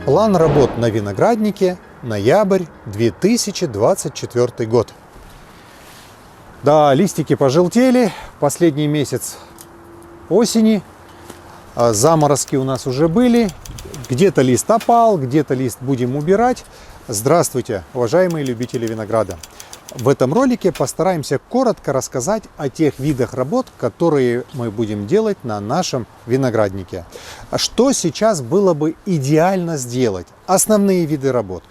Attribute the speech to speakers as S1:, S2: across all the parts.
S1: План работ на винограднике, ноябрь 2024 год. Да, листики пожелтели, последний месяц осени, заморозки у нас уже были, где-то лист опал, где-то лист будем убирать. Здравствуйте, уважаемые любители винограда! В этом ролике постараемся коротко рассказать о тех видах работ, которые мы будем делать на нашем винограднике. Что сейчас было бы идеально сделать? Основные виды работ.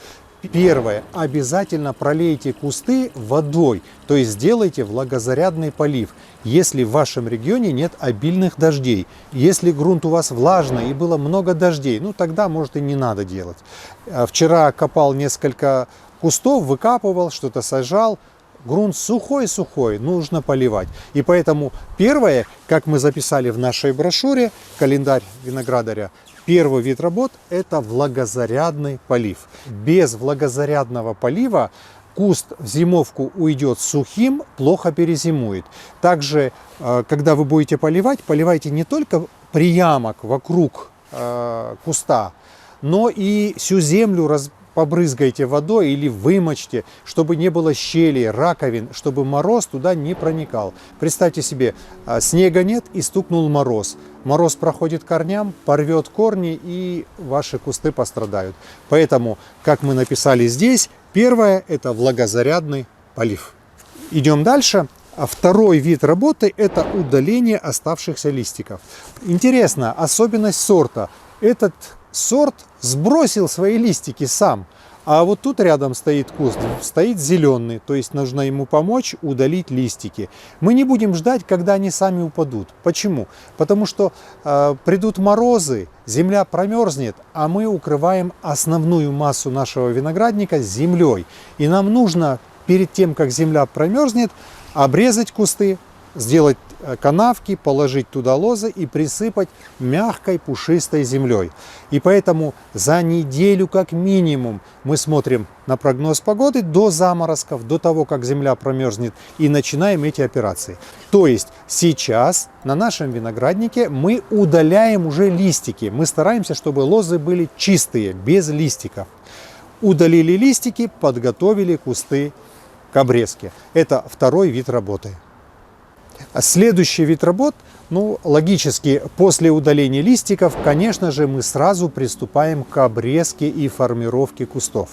S1: Первое. Обязательно пролейте кусты водой, то есть сделайте влагозарядный полив, если в вашем регионе нет обильных дождей. Если грунт у вас влажный и было много дождей, тогда, может, и не надо делать. Вчера копал несколько кустов, выкапывал, что-то сажал. Грунт сухой-сухой, нужно поливать. И поэтому первое, как мы записали в нашей брошюре «Календарь виноградаря», первый вид работ – это влагозарядный полив. Без влагозарядного полива куст в зимовку уйдет сухим, плохо перезимует. Также, когда вы будете поливать, поливайте не только приямок вокруг куста, но и всю землю побрызгайте водой или вымочьте, чтобы не было щелей, раковин, чтобы мороз туда не проникал. Представьте себе, снега нет и стукнул мороз. Мороз проходит корням, порвет корни и ваши кусты пострадают. Поэтому, как мы написали здесь, первое – это влагозарядный полив. Идем дальше. Второй вид работы – это удаление оставшихся листиков. Интересно, особенность сорта. Этот сорт сбросил свои листики сам, а вот тут рядом стоит куст, стоит зеленый, то есть нужно ему помочь удалить листики. Мы не будем ждать, когда они сами упадут. Почему? Потому что придут морозы, земля промерзнет, а мы укрываем основную массу нашего виноградника землей. И нам нужно перед тем, как земля промерзнет, обрезать кусты, сделать канавки, положить туда лозы и присыпать мягкой пушистой землей. И поэтому за неделю как минимум мы смотрим на прогноз погоды до заморозков, до того, как земля промерзнет, и начинаем эти операции. То есть сейчас на нашем винограднике мы удаляем уже листики. Мы стараемся, чтобы лозы были чистые, без листиков. Удалили листики, подготовили кусты к обрезке. Это второй вид работы. Следующий вид работ, логически, после удаления листиков, конечно же, мы сразу приступаем к обрезке и формировке кустов.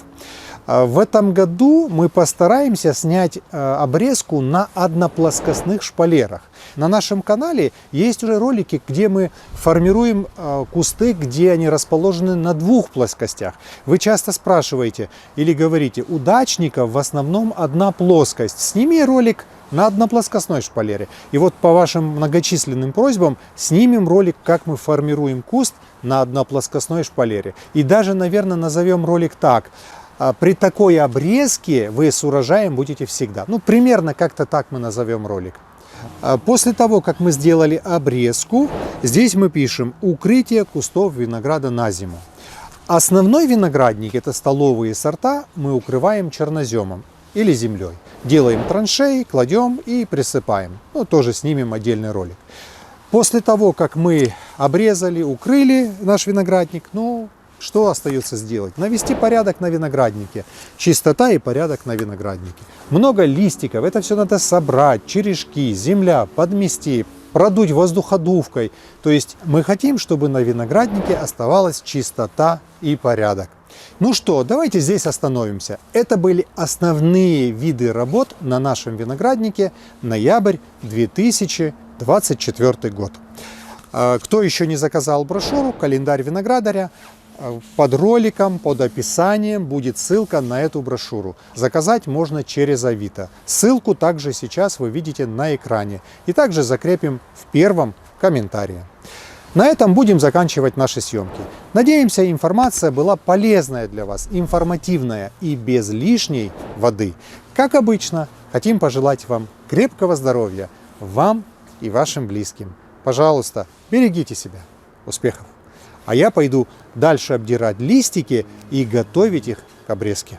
S1: В этом году мы постараемся снять обрезку на одноплоскостных шпалерах. На нашем канале есть уже ролики, где мы формируем кусты, где они расположены на двух плоскостях. Вы часто спрашиваете или говорите: у дачников в основном одна плоскость. Сними ролик на одноплоскостной шпалере. И вот по вашим многочисленным просьбам снимем ролик, как мы формируем куст на одноплоскостной шпалере. И даже, наверное, назовем ролик так: при такой обрезке вы с урожаем будете всегда. Примерно как-то так мы назовем ролик. После того, как мы сделали обрезку, здесь мы пишем укрытие кустов винограда на зиму. Основной виноградник, это столовые сорта, мы укрываем черноземом или землей. Делаем траншеи, кладем и присыпаем. Тоже снимем отдельный ролик. После того, как мы обрезали, укрыли наш виноградник, что остается сделать? Навести порядок на винограднике. Чистота и порядок на винограднике. Много листиков, это все надо собрать, черешки, земля, подмести, продуть воздуходувкой. То есть мы хотим, чтобы на винограднике оставалась чистота и порядок. Давайте здесь остановимся. Это были основные виды работ на нашем винограднике, ноябрь 2024 год. Кто еще не заказал брошюру «Календарь виноградаря», под роликом, под описанием будет ссылка на эту брошюру. Заказать можно через Авито. Ссылку также сейчас вы видите на экране. И также закрепим в первом комментарии. На этом будем заканчивать наши съемки. Надеемся, информация была полезная для вас, информативная и без лишней воды. Как обычно, хотим пожелать вам крепкого здоровья, вам и вашим близким. Пожалуйста, берегите себя. Успехов! А я пойду дальше обдирать листики и готовить их к обрезке.